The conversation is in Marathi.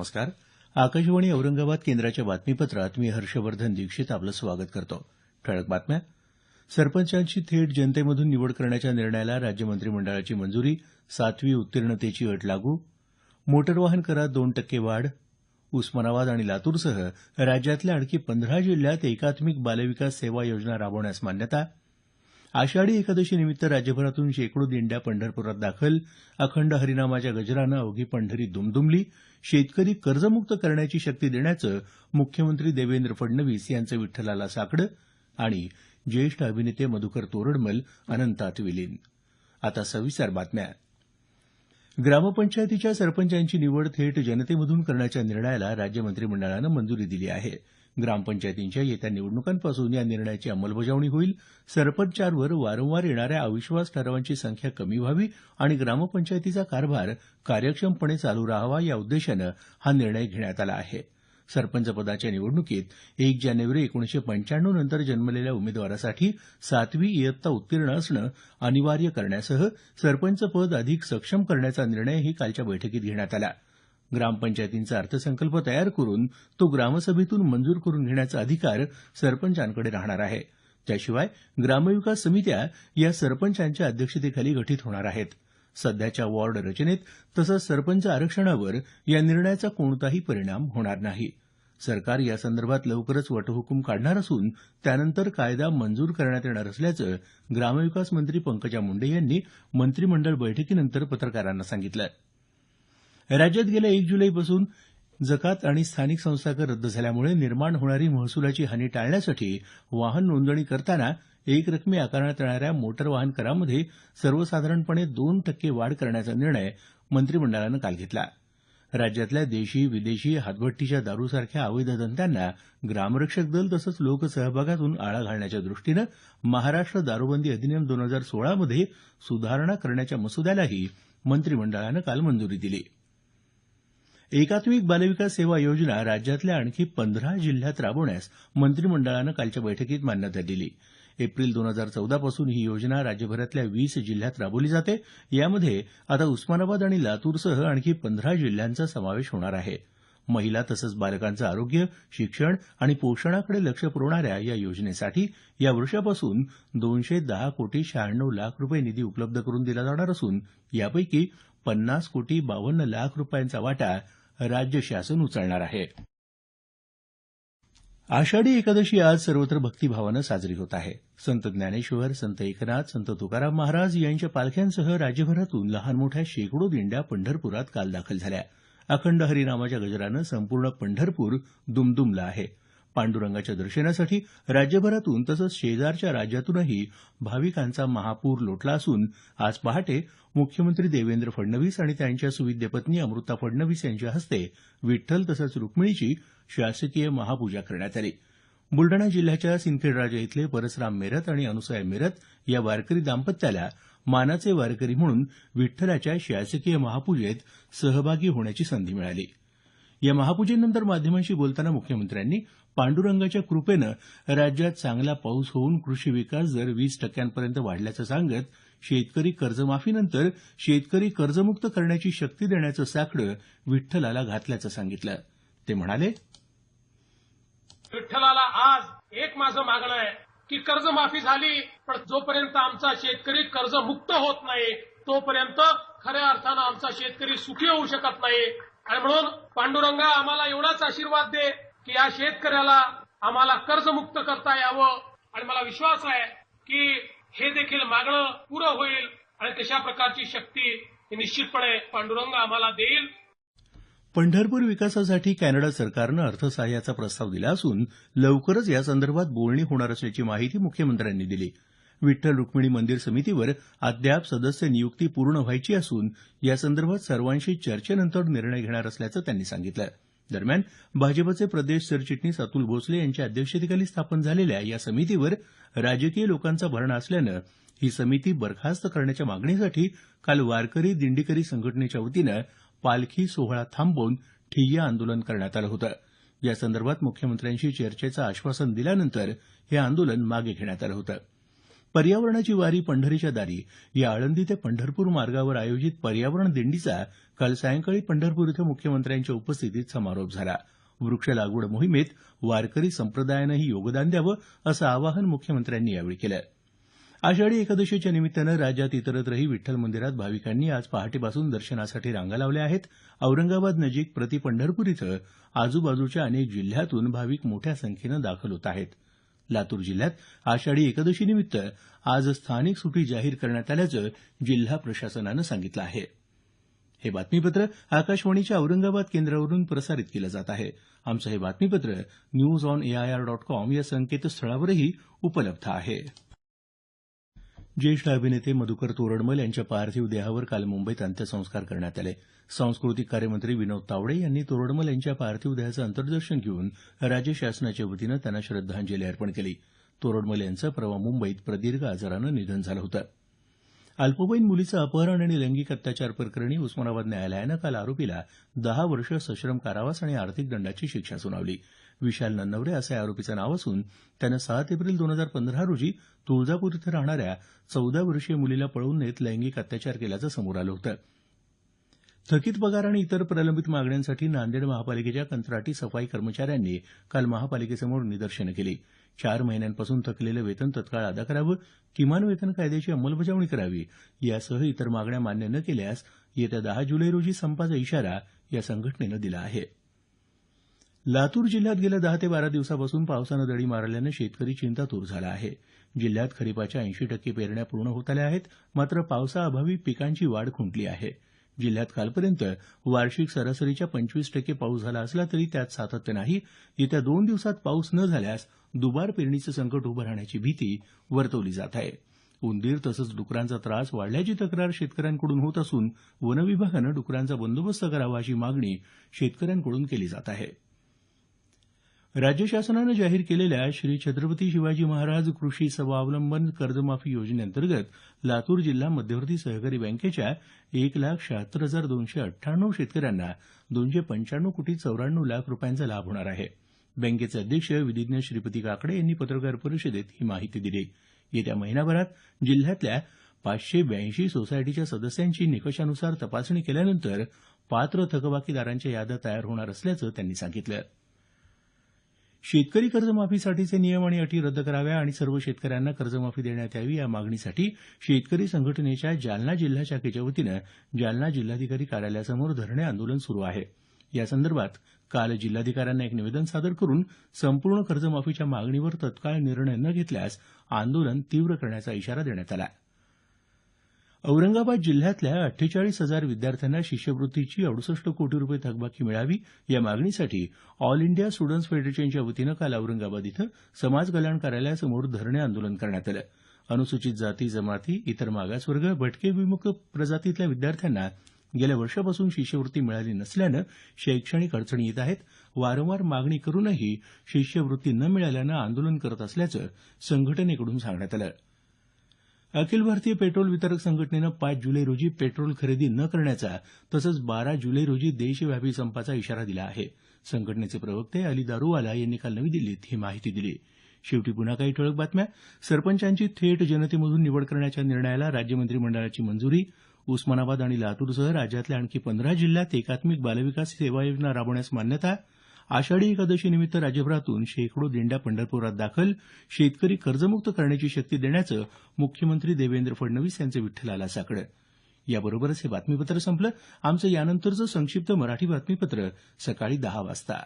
नमस्कार. आकाशवाणी औरंगाबाद केंद्राच्या बातमीपत्रात मी हर्षवर्धन दीक्षित आपलं स्वागत करतो. ठळक बातम्या. सरपंचांची थेट जनतेमधून निवड करण्याच्या निर्णयाला राज्य मंत्रिमंडळाची मंजुरी. 7वी उत्तीर्णतेची अट लागू. मोटर वाहन करात 2% वाढ. उस्मानाबाद आणि लातूरसह राज्यातल्या आणखी 15 जिल्ह्यात एकात्मिक बालविकास सेवा योजना राबवण्यास मान्यता. आषाढी एकादशीनिमित्त राज्यभरातून शेकडो दिंड्या पंढरपुरात दाखल. अखंड हरिनामाच्या गजरानं अवघी पंढरी दुमदुमली. शेतकरी कर्जमुक्त करण्याची शक्ती देण्याचं मुख्यमंत्री देवेंद्र फडणवीस यांचं विठ्ठलाला साकडं. आणि ज्येष्ठ अभिनेते मधुकर तोरडमल अनंतात विलीन. आता सविस्तर बातम्या. ग्रामपंचायतीच्या सरपंचांची निवड थेट जनतेमधून करण्याच्या निर्णयाला राज्य मंत्रिमंडळानं मंजुरी दिली आहे. ग्रामपंचायतींच्या येत्या निवडणुकांपासून या निर्णयाची अंमलबजावणी होईल. सरपंचांवर वारंवार येणाऱ्या अविश्वास ठरावांची संख्या कमी व्हावी आणि ग्रामपंचायतीचा कारभार कार्यक्षमपणे चालू राहावा या उद्देशानं हा निर्णय घेण्यात आला आहे. सरपंच पदाच्या निवडणुकीत 1 जानेवारी 1995 नंतर जन्मलेल्या उमेदवारासाठी 7वी इयत्ता उत्तीर्ण असणं अनिवार्य करण्यासह सरपंच पद अधिक सक्षम करण्याचा निर्णयही कालच्या बैठकीत घेण्यात आला. ग्रामपंचायतींचा अर्थसंकल्प तयार करून तो ग्रामसभेतून मंजूर करून घेण्याचा अधिकार सरपंचांकडे राहणार आहे. त्याशिवाय ग्रामविकास समित्या या सरपंचांच्या अध्यक्षतेखाली गठीत होणार आहेत. सध्याच्या वॉर्ड रचनेत तसंच सरपंच आरक्षणावर या निर्णयाचा कोणताही परिणाम होणार नाही. सरकार यासंदर्भात लवकरच वटहुकूम काढणार असून त्यानंतर कायदा मंजूर करण्यात येणार असल्याचं ग्रामविकास मंत्री पंकजा मुंडे यांनी मंत्रिमंडळ बैठकीनंतर पत्रकारांना सांगितलं. राज्यात गेल्या 1 जुलैपासून जकात आणि स्थानिक संस्था कर रद्द झाल्यामुळे निर्माण होणारी महसुलाची हानी टाळण्यासाठी वाहन नोंदणी करताना एकरकमी आकारण्यात येणाऱ्या मोटर वाहन करामध्ये सर्वसाधारणपणे 2% वाढ करण्याचा निर्णय मंत्रिमंडळानं काल घेतला. राज्यातल्या देशी विदेशी हातभट्टीच्या दारूसारख्या अवैध धंद्यांना ग्रामरक्षक दल तसंच लोकसहभागातून आळा घालण्याच्या दृष्टीनं महाराष्ट्र दारूबंदी अधिनियम 2016 मध्ये सुधारणा करण्याच्या मसुद्यालाही मंत्रिमंडळानं काल मंजुरी दिली. एकात्मिक बालविकास सेवा योजना राज्यातल्या आणखी 15 जिल्ह्यात राबवण्यास मंत्रिमंडळानं कालच्या बैठकीत मान्यता दिली. एप्रिल 2014 पासून ही योजना राज्यभरातल्या 20 जिल्ह्यात राबवली जाते. यामध्ये आता उस्मानाबाद आणि लातूरसह आणखी 15 जिल्ह्यांचा समावेश होणार आहे. महिला तसंच बालकांचं आरोग्य, शिक्षण आणि पोषणाकडे लक्ष पुरवणाऱ्या या योजनेसाठी या वर्षापासून 210,96 लाख रुपये निधी उपलब्ध करून दिला जाणार असून यापैकी 50,52 लाख रुपयांचा वाटा राज्य शासन उचलणार आहे. आषाढी एकादशी आज सर्वत्र भक्तिभावानं साजरी होत आहे. संत ज्ञानेश्वर, संत एकनाथ, संत तुकाराम महाराज यांच्या पालख्यांसह राज्यभरातून लहान मोठ्या शेकडो दिंड्या पंढरपुरात काल दाखल झाल्या. अखंड हरिनामाच्या गजरानं संपूर्ण पंढरपूर दुमदुमलं आहे. पांडुरंगाच्या दर्शनासाठी राज्यभरातून तसंच शेजारच्या राज्यातूनही भाविकांचा महापूर लोटला असून आज पहाटे मुख्यमंत्री देवेंद्र फडणवीस आणि त्यांच्या सुविद्य पत्नी अमृता फडणवीस यांच्या हस्ते विठ्ठल तसंच रुक्मिणीची शासकीय महापूजा करण्यात आली. बुलडाणा जिल्ह्याच्या सिंदखेडराजा इथले परसराम मेरत आणि अनुसया मेरत या वारकरी दाम्पत्याला मानाचे वारकरी म्हणून विठ्ठलाच्या शासकीय महापूजेत सहभागी होण्याची संधी मिळाली. या महापूजेनंतर माध्यमांशी बोलताना मुख्यमंत्र्यांनी पांडुरंगाच्या कृपेनं राज्यात चांगला पाऊस होऊन कृषी विकास दर 20% वाढल्याचं सांगत शेतकरी कर्जमाफीनंतर शेतकरी कर्जमुक्त करण्याची शक्ती देण्याचं साकडं विठ्ठलाला घातल्याचं सांगितलं. ते म्हणाले, विठ्ठलाला आज एक माझं मागणं आहे की कर्जमाफी झाली, पण जोपर्यंत आमचा शेतकरी कर्जमुक्त होत नाही तोपर्यंत खऱ्या अर्थानं आमचा शेतकरी सुखी होऊ शकत नाही. आणि म्हणून पांडुरंगा आम्हाला एवढाच आशीर्वाद दे की या शेतकऱ्याला आम्हाला कर्जमुक्त करता यावं. आणि मला विश्वास आहे की हे देखील मागणं पुरं होईल आणि तशा प्रकारची शक्ती निश्चितपणे पांडुरंग आम्हाला देईल. पंढरपूर विकासासाठी कॅनडा सरकारनं अर्थसहाय्याचा प्रस्ताव दिला असून लवकरच यासंदर्भात बोलणी होणार असल्याची माहिती मुख्यमंत्र्यांनी दिली. विठ्ठल रुक्मिणी मंदिर समितीवर अद्याप सदस्य नियुक्ती पूर्ण व्हायची असून यासंदर्भात सर्वांशी चर्चेनंतर निर्णय घेणार असल्याचं त्यांनी सांगितलं. दरम्यान भाजपचे प्रदेश सरचिटणीस अतुल भोसले यांच्या अध्यक्षतेखाली स्थापन झालेल्या या समितीवर राजकीय लोकांचा भरणा असल्यानं ही समिती बरखास्त करण्याच्या मागणीसाठी काल वारकरी दिंडीकरी संघटनेच्या वतीनं पालखी सोहळा थांबवून ठिय्या आंदोलन करण्यात आलं होतं. यासंदर्भात मुख्यमंत्र्यांशी चर्चेचं आश्वासन दिल्यानंतर हे आंदोलन मागे घेण्यात आलं होतं. पर्यावरणाची वारी पंढरीच्या दारी या आळंदी ते पंढरपूर मार्गावर आयोजित पर्यावरण दिंडीचा काल सायंकाळी पंढरपूर इथं मुख्यमंत्र्यांच्या उपस्थितीत समारोप झाला. वृक्ष लागवड मोहिमेत वारकरी संप्रदायानंही योगदान द्यावं असं आवाहन मुख्यमंत्र्यांनी यावेळी केलं. आषाढी एकादशीच्या निमित्तानं राज्यात इतरत्रही विठ्ठल मंदिरात भाविकांनी आज पहाटेपासून दर्शनासाठी रांगा लावल्या आहेत. औरंगाबाद नजीक प्रति पंढरपूर इथं आजूबाजूच्या अनेक जिल्ह्यातून भाविक मोठ्या संख्येनं दाखल होत आहेत. लातूर जिल्ह्यात आषाढी एकादशीनिमित्त आज स्थानिक सुट्टी जाहीर करण्यात आल्याचं जिल्हा प्रशासनानं सांगितलं आहे. हे बातमीपत्र आकाशवाणीच्या औरंगाबाद केंद्रावरून प्रसारित केलं जात आहे. आमचं हे बातमीपत्र newsonair.com या संकेतस्थळावरही उपलब्ध आहे. ज्येष्ठ अभिनेते मधुकर तोरडमल यांच्या पार्थिव देहावर काल मुंबईत अंत्यसंस्कार करण्यात आले. सांस्कृतिक कार्यमंत्री विनोद तावडे यांनी तोरडमल यांच्या पार्थिव देहाचं अंत्यदर्शन घेऊन राज्य शासनाच्या वतीनं त्यांना श्रद्धांजली अर्पण केली. तोरडमल यांचं परवा मुंबईत प्रदीर्घ आजारानं निधन झालं होतं. अल्पवयीन मुलीचं अपहरण आणि लैंगिक अत्याचार प्रकरणी उस्मानाबाद न्यायालयानं काल आरोपीला 10 वर्ष सश्रम कारावास आणि आर्थिक दंडाची शिक्षा सुनावली. विशाल नन्नवरे असं या आरोपीचं नाव असून त्यानं 7 एप्रिल 2015 रोजी तुळजापूर इथं राहणाऱ्या 14 वर्षीय मुलीला पळवून नेत लैंगिक अत्याचार केल्याचं समोर आलं होतं. थकीत पगार आणि इतर प्रलंबित मागण्यांसाठी नांदेड महापालिकेच्या कंत्राटी सफाई कर्मचाऱ्यांनी काल महापालिकेसमोर निदर्शनं केली. 4 महिन्यांपासून थकलेलं वेतन तत्काळ अदा करावं, किमान वेतन कायद्याची अंमलबजावणी करावी यासह इतर मागण्या मान्य न केल्यास येत्या 10 जुलै रोजी संपाचा इशारा या संघटनेनं दिला आहे. लातूर जिल्ह्यात गेल्या 10 ते 12 दिवसापासून पावसानं दडी मारल्यानं शेतकरी चिंतातूर झाला आहे. जिल्ह्यात खरीपाच्या 80% पेरण्या पूर्ण होत आल्या आहेत. मात्र पावसाअभावी पिकांची वाढ खुंटली आहे. जिल्ह्यात कालपर्यंत वार्षिक सरासरीच्या 25% पाऊस झाला असला तरी त्यात सातत्य नाही. येत्या 2 दिवसात पाऊस न झाल्यास दुबार पेरणीचं संकट उभं राहण्याची भीती वर्तवली जात आहे. उंदीर तसंच डुकरांचा त्रास वाढल्याची तक्रार शेतकऱ्यांकडून होत असून वनविभागानं डुकरांचा बंदोबस्त करावा अशी मागणी शेतकऱ्यांकडून केली जात आहे. राज्य शासनानं जाहीर केलेल्या श्री छत्रपती शिवाजी महाराज कृषी स्वावलंबन कर्जमाफी योजनेअंतर्गत लातूर जिल्हा मध्यवर्ती सहकारी बँकेच्या 1,76,298 शेतकऱ्यांना 295 कोटी 94 लाख रुपयांचा लाभ होणार आहे. बँकेचे अध्यक्ष विधिज्ञ श्रीपती काकडे यांनी पत्रकार परिषदेत ही माहिती दिली. येत्या महिनाभरात जिल्ह्यातल्या 582 सोसायटीच्या सदस्यांची निकषानुसार तपासणी केल्यानंतर पात्र थकबाकीदारांच्या याद्या तयार होणार असल्याचं त्यांनी सांगितलं. शेतकरी कर्जमाफीसाठीचे नियम आणि अटी रद्द कराव्या आणि सर्व शेतकऱ्यांना कर्जमाफी देण्यात यावी या मागणीसाठी शेतकरी संघटनेच्या जालना जिल्हा शाखेच्या वतीनं जालना जिल्हाधिकारी कार्यालयासमोर धरणे आंदोलन सुरू आहे. यासंदर्भात काल जिल्हाधिकाऱ्यांना एक निवेदन सादर करून संपूर्ण कर्जमाफीच्या मागणीवर तत्काळ निर्णय न घेतल्यास आंदोलन तीव्र करण्याचा इशारा देण्यात आला. औरंगाबाद जिल्ह्यातल्या 48,000 विद्यार्थ्यांना शिष्यवृत्तीची 68 कोटी रुपये थकबाकी मिळावी या मागणीसाठी ऑल इंडिया स्टुडंट्स फेडरेशनच्या वतीनं काल औरंगाबाद इथं समाज कल्याण कार्यालयासमोर धरणे आंदोलन करण्यात आलं. अनुसूचित जाती जमाती, इतर मागासवर्ग, भटके विमुक्त प्रजातीतल्या विद्यार्थ्यांना गेल्या वर्षापासून शिष्यवृत्ती मिळाली नसल्यानं शैक्षणिक अडचणी येत आहेत. वारंवार मागणी करूनही शिष्यवृत्ती न मिळाल्यानं आंदोलन करत असल्याचं संघटनेकडून सांगण्यात आलं. अखिल भारतीय पेट्रोल वितरक संघटनेनं 5 जुलै रोजी पेट्रोल खरेदी न करण्याचा तसंच 12 जुलै रोजी देशव्यापी संपाचा इशारा दिला आहे. संघटनेचे प्रवक्ते अली दारूवाला यांनी काल नवी दिल्लीत ही माहिती दिली. शेवटी पुन्हा काही ठळक बातम्या. सरपंचांची थेट जनतेमधून निवड करण्याच्या निर्णयाला राज्य मंत्रिमंडळाची मंजुरी. उस्मानाबाद आणि लातूरसह राज्यातल्या आणखी 15 जिल्ह्यात एकात्मिक बालविकास सेवा योजना राबवण्यास मान्यता. आषाढी एकादशीनिमित्त राज्यभरातून शेकडो दिंड्या पंढरपुरात दाखल. शेतकरी कर्जमुक्त करण्याची शक्ती देण्याचं मुख्यमंत्री देवेंद्र फडणवीस यांचं विठ्ठलाला साकडं. याबरोबरच हे बातमीपत्र संपलं. आमचं यानंतरचं संक्षिप्त मराठी बातमीपत्र सकाळी 10 वाजता.